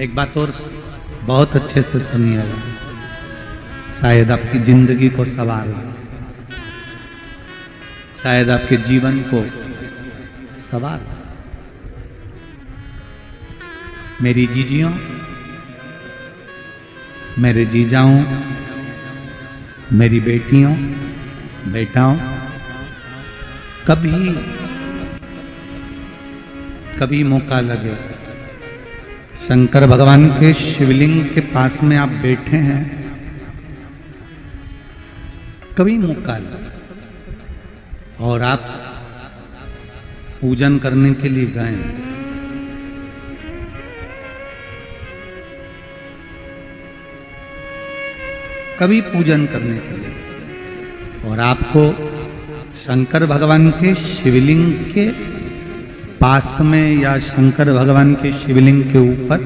एक बात और बहुत अच्छे से सुनिएगा, शायद आपकी जिंदगी को संवार, शायद आपके जीवन को संवार। मेरी जीजियों, मेरे जीजाओं, मेरी बेटियों, बेटाओं, कभी मौका लगे, शंकर भगवान के शिवलिंग के पास में आप बैठे हैं, कभी मौका लगे और आप पूजन करने के लिए गए, कभी पूजन करने के लिए, और आपको शंकर भगवान के शिवलिंग के पास में या शंकर भगवान के शिवलिंग के ऊपर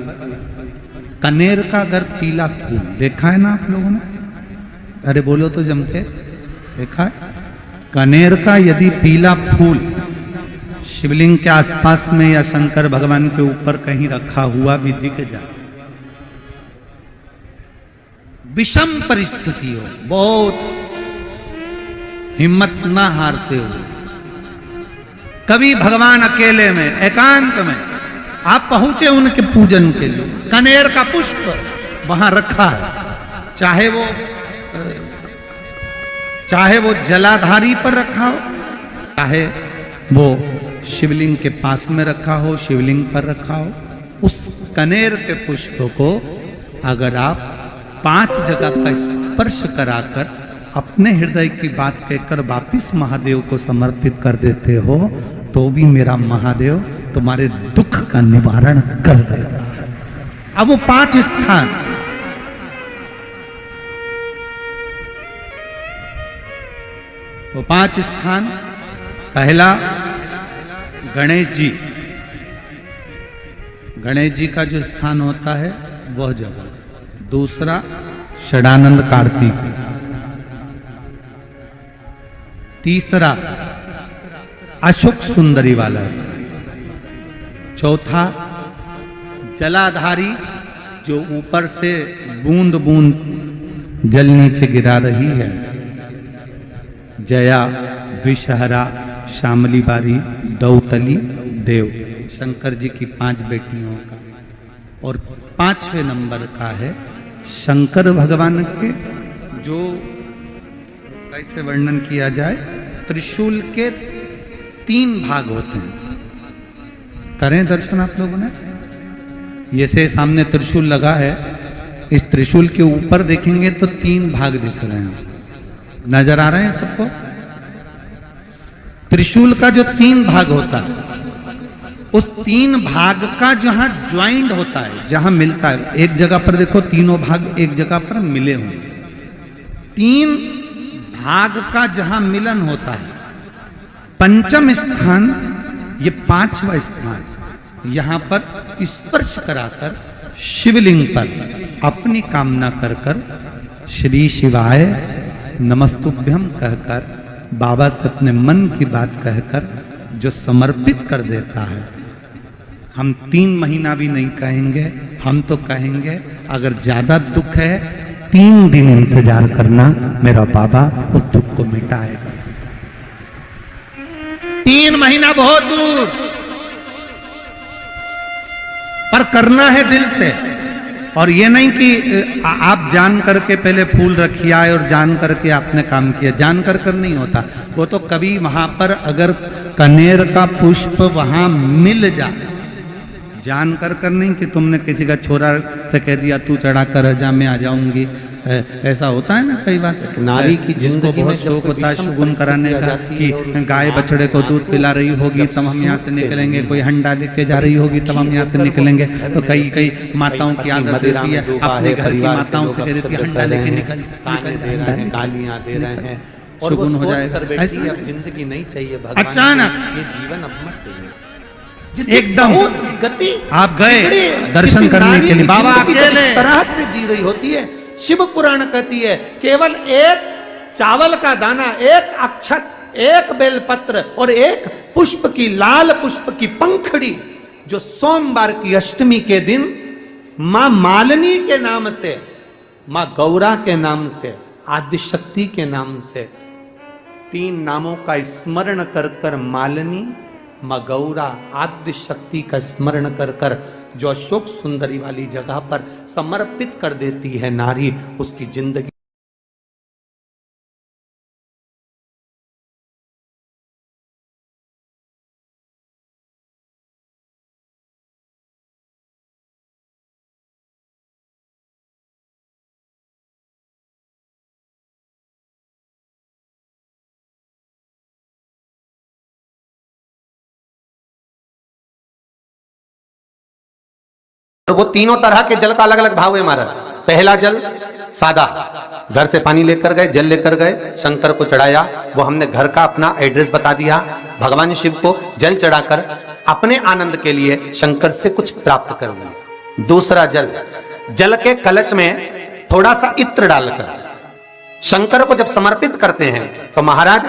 कनेर का अगर पीला फूल देखा है ना आप लोगों ने, अरे बोलो तो जम के, देखा है? कनेर का यदि पीला फूल शिवलिंग के आसपास में या शंकर भगवान के ऊपर कहीं रखा हुआ भी दिख जाए, विषम परिस्थिति हो, बहुत हिम्मत ना हारते हुए, कभी भगवान अकेले में एकांत में आप पहुंचे उनके पूजन के लिए, कनेर का पुष्प वहां रखा है, चाहे वो जलाधारी पर रखा हो, चाहे वो शिवलिंग के पास में रखा हो, शिवलिंग पर रखा हो, उस कनेर के पुष्प को अगर आप 5 जगह का स्पर्श कराकर अपने हृदय की बात कहकर वापिस महादेव को समर्पित कर देते हो, तो भी मेरा महादेव तुम्हारे दुख का निवारण कर देगा। अब वो 5 स्थान, वो 5 स्थान, पहला गणेश जी, गणेश जी का जो स्थान होता है वह जगह, दूसरा षडानंद कार्तिक, तीसरा अशोक सुंदरी वाला स्थान, चौथा जलाधारी जो ऊपर से बूंद बूंद जल नीचे गिरा रही है, जया, विषहरा, शामली बारी, दौतली, देव, शंकर जी की 5 बेटियों का, और 5वें नंबर का है शंकर भगवान के, जो कैसे वर्णन किया जाए, त्रिशूल के 3 भाग होते हैं। करें दर्शन आप लोगों ने, ये से सामने त्रिशूल लगा है, इस त्रिशूल के ऊपर देखेंगे तो 3 भाग दिख रहे हैं, नजर आ रहे हैं सबको? त्रिशूल का जो 3 भाग होता है, उस 3 भाग का जहां ज्वाइंट होता है, जहां मिलता है, एक जगह पर देखो तीनों भाग एक जगह पर मिले हुए, 3 भाग का जहां मिलन होता है, 5वां स्थान, ये 5वां स्थान, यहां पर स्पर्श कराकर शिवलिंग पर अपनी कामना कर कर श्री शिवाय नमस्तुभ्यम कहकर बाबा से अपने मन की बात कहकर जो समर्पित कर देता है, हम 3 महीना भी नहीं कहेंगे, हम तो कहेंगे अगर ज्यादा दुख है 3 दिन इंतजार करना, मेरा बाबा उस दुख को मिटाएगा। 3 महीना बहुत दूर, पर करना है दिल से, और ये नहीं कि आप जान करके पहले फूल रखिए आए और जान करके आपने काम किया, जान कर नहीं होता वो तो, कभी वहां पर अगर कनेर का पुष्प वहां मिल जाए, जान कर नहीं कि तुमने किसी का छोरा से कह दिया तू चढ़ा कर जा मैं आ जाऊंगी, ऐसा होता है ना कई बार, नारी की जिसको बहुत शौक होता है शगुन कराने का, कि गाय बछड़े को दूध पिला रही होगी तब हम यहाँ से निकलेंगे, कोई हंडा लेके जा रही होगी तब हम यहाँ से निकलेंगे, तो कई माताओं की आदत रहती है, अपने घर की माताओं से कह देती है हंडा लेके निकल, गालियां दे रहे हैं, शगुन हो जाएगा, अब जिंदगी नहीं चाहिए, अचानक ये जीवन अब मत चाहिए, एकदम गति आप गए दर्शन करने के लिए, बाबा अकेले इस तरह से जी रही होती है। शिव पुराण कहती है केवल एक चावल का दाना, एक अक्षत, एक बेलपत्र और एक पुष्प की, लाल पुष्प की पंखड़ी, जो सोमवार की अष्टमी के दिन मां मालिनी के नाम से, मां गौरा के नाम से, आदिशक्ति के नाम से, 3 नामों का स्मरण कर कर मालिनी, मां गौरा, आदिशक्ति का स्मरण कर कर जो अशोक सुंदरी वाली जगह पर समर्पित कर देती है नारी, उसकी जिंदगी और वो तीनों तरह के जल का अलग अलग भाव है महाराज। पहला जल सादा, घर से पानी लेकर गए, जल लेकर गए, शंकर को चढ़ाया, वो हमने घर का अपना एड्रेस बता दिया, भगवान शिव को जल चढ़ाकर अपने आनंद के लिए शंकर से कुछ प्राप्त कर लिया। दूसरा जल, जल के कलश में थोड़ा सा इत्र डालकर शंकर को जब समर्पित करते हैं तो महाराज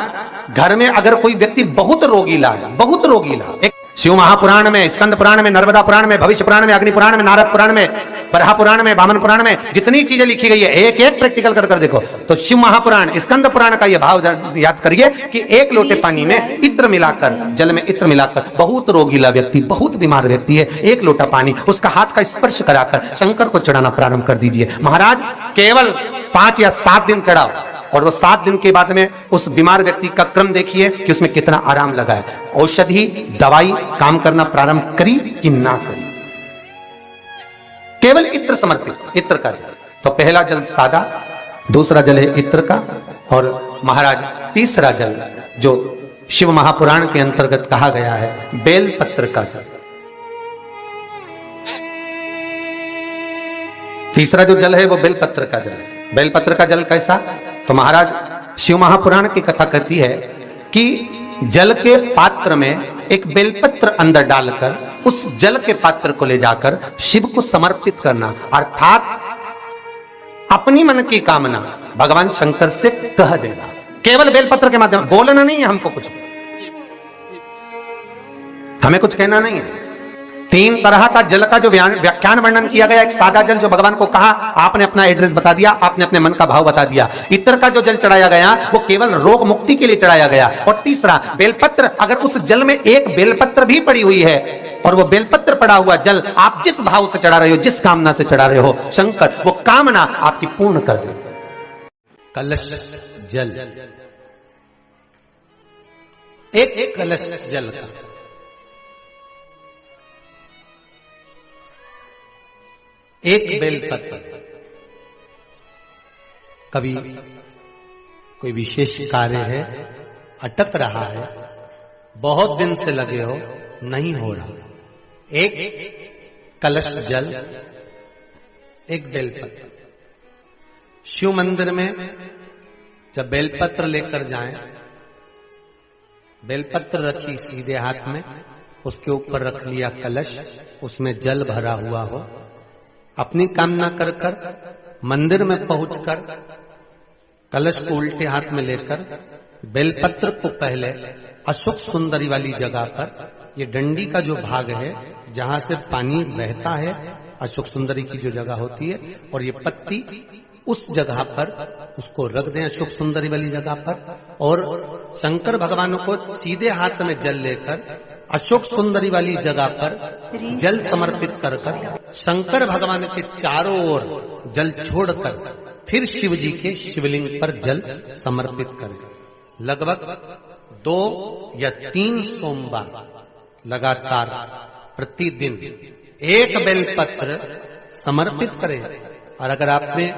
घर में अगर कोई व्यक्ति बहुत रोगीला है, बहुत रोगीला, एक शिव महापुराण में, स्कंद पुराण में, नर्मदा पुराण में, भविष्य पुराण में, अग्नि पुराण में, नारद पुराण में, बरहा पुराण में, वामन पुराण में जितनी चीजें लिखी गई है, एक एक प्रैक्टिकल कर कर देखो तो शिव महापुराण, स्कंद पुराण का यह भाव याद करिए कि एक लोटे पानी में इत्र मिलाकर, जल में इत्र मिलाकर, बहुत रोगीला व्यक्ति, बहुत बीमार व्यक्ति है, एक लोटा पानी उसका हाथ का स्पर्श कराकर शंकर को चढ़ाना प्रारंभ कर दीजिए। महाराज केवल 5 या 7 दिन चढ़ाओ और वो 7 दिन के बाद में उस बीमार व्यक्ति का क्रम देखिए कि उसमें कितना आराम लगा है। औषधि दवाई काम करना प्रारंभ करी कि ना करी। केवल इत्र समर्पित, इत्र का जल। तो पहला जल सादा, दूसरा जल है इत्र का, और महाराज तीसरा जल जो शिव महापुराण के अंतर्गत कहा गया है बेलपत्र का जल। तीसरा जो जल है वो बेलपत्र का जल है। बेलपत्र का जल कैसा? तो महाराज शिव महापुराण की कथा कहती है कि जल के पात्र में एक बेलपत्र अंदर डालकर उस जल के पात्र को ले जाकर शिव को समर्पित करना, अर्थात अपनी मन की कामना भगवान शंकर से कह देना, केवल बेलपत्र के माध्यम। बोलना नहीं है हमको, कुछ हमें कुछ कहना नहीं है। 3 तरह का जल का जो व्याख्यान वर्णन किया गया, एक सादा जल जो भगवान को कहा, आपने अपना एड्रेस बता दिया, आपने अपने मन का भाव बता दिया। इत्र का जो जल चढ़ाया गया वो केवल रोग मुक्ति के लिए चढ़ाया गया। और तीसरा बेलपत्र, अगर उस जल में एक बेलपत्र भी पड़ी हुई है और वो बेलपत्र पड़ा हुआ जल आप जिस भाव से चढ़ा रहे हो, जिस कामना से चढ़ा रहे हो, शंकर वो कामना आपकी पूर्ण कर देते। कलश जल, एक कलश जल का एक बेलपत्र। कभी कोई विशेष कार्य है, अटक रहा है, बहुत दिन से लगे हो, नहीं हो रहा, एक कलश जल, एक बेलपत्र। शिव मंदिर में जब बेलपत्र लेकर जाएं, बेलपत्र रखी सीधे हाथ में, उसके ऊपर रख लिया कलश, उसमें जल भरा हुआ हो, अपनी कामना कर कर मंदिर में पहुंचकर कलश को उल्टे हाथ में लेकर बेलपत्र को पहले अशोक सुंदरी वाली जगह पर, ये डंडी का जो भाग है जहां से पानी बहता है, अशोक सुंदरी की जो जगह होती है, और ये पत्ती उस जगह पर उसको रख दें, अशोक सुंदरी वाली जगह पर, और शंकर भगवान को सीधे हाथ में जल लेकर अशोक सुंदरी वाली जगह पर जल समर्पित कर कर शंकर भगवान के चारों ओर जल छोड़कर फिर शिव जी के शिवलिंग पर जल समर्पित करें। लगभग 2 या 3 सोमवार लगातार प्रतिदिन एक बेलपत्र समर्पित करें। और अगर आपने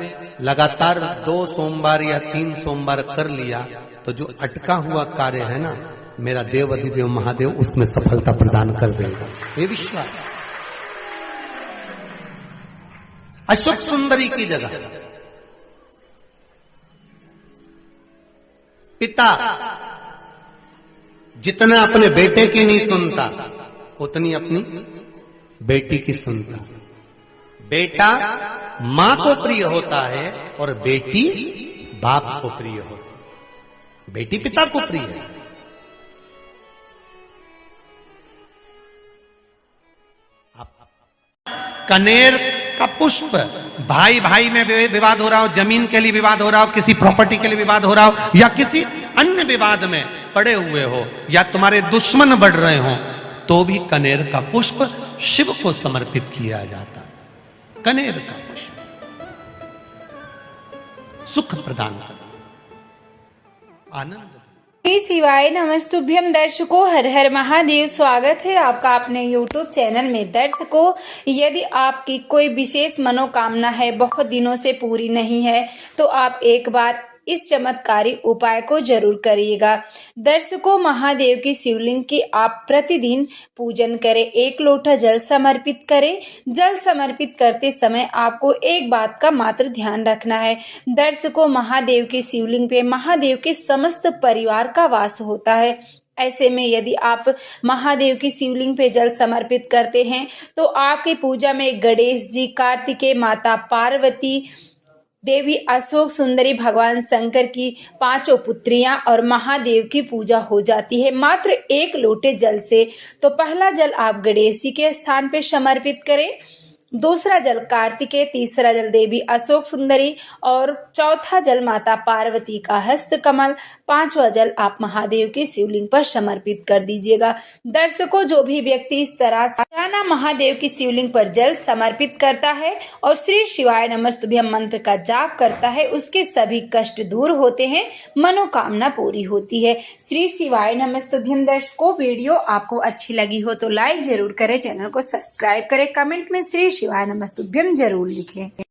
लगातार 2 सोमवार या 3 सोमवार कर लिया तो जो अटका हुआ कार्य है ना, मेरा देव अधिदेव महादेव उसमें सफलता प्रदान कर देगा, ये विश्वास। अशोक सुंदरी की जगह पिता जितना अपने बेटे की नहीं सुनता, उतनी अपनी बेटी की सुनता। बेटा मां को प्रिय होता है और बेटी बाप को प्रिय होती है, बेटी पिता को प्रिय है। कनेर का पुष्प, भाई भाई में विवाद हो रहा हो, जमीन के लिए विवाद हो रहा हो, किसी प्रॉपर्टी के लिए विवाद हो रहा हो, या किसी अन्य विवाद में पड़े हुए हो, या तुम्हारे दुश्मन बढ़ रहे हो, तो भी कनेर का पुष्प शिव को समर्पित किया जाता। कनेर का पुष्प सुख प्रदान कर, आनंद। श्री शिवाय नमस्तुभ्यम। दर्शकों, हर हर महादेव। स्वागत है आपका अपने YouTube चैनल में। दर्शकों, यदि आपकी कोई विशेष मनोकामना है, बहुत दिनों से पूरी नहीं है, तो आप एक बार इस चमत्कारी उपाय को जरूर करिएगा। दर्शकों, महादेव की शिवलिंग की आप प्रतिदिन पूजन करें, 1 लोटा जल समर्पित करें। जल समर्पित करते समय आपको एक बात का मात्र ध्यान रखना है। दर्शकों, महादेव की शिवलिंग पे महादेव के समस्त परिवार का वास होता है। ऐसे में यदि आप महादेव की शिवलिंग पे जल समर्पित करते हैं तो आपकी पूजा में गणेश जी, कार्तिकेय, माता पार्वती देवी, अशोक सुंदरी, भगवान शंकर की 5 पुत्रियां और महादेव की पूजा हो जाती है मात्र 1 लोटे जल से। तो पहला जल आप गणेश जी के स्थान पर समर्पित करें, दूसरा जल कार्तिकेय, तीसरा जल देवी अशोक सुंदरी और चौथा जल माता पार्वती का हस्त कमल, 5वां जल आप महादेव की शिवलिंग पर समर्पित कर दीजिएगा। दर्शकों, जो भी व्यक्ति इस तरह रोजाना महादेव की शिवलिंग पर जल समर्पित करता है और श्री शिवाय नमस्तुभ्यम मंत्र का जाप करता है, उसके सभी कष्ट दूर होते हैं, मनोकामना पूरी होती है। श्री शिवाय नमस्तुभ्यम। दर्शकों, वीडियो आपको अच्छी लगी हो तो लाइक जरूर करें, चैनल को सब्सक्राइब करें, कमेंट में श्री शिवाय नमस्तुभ्यम जरूर लिखें।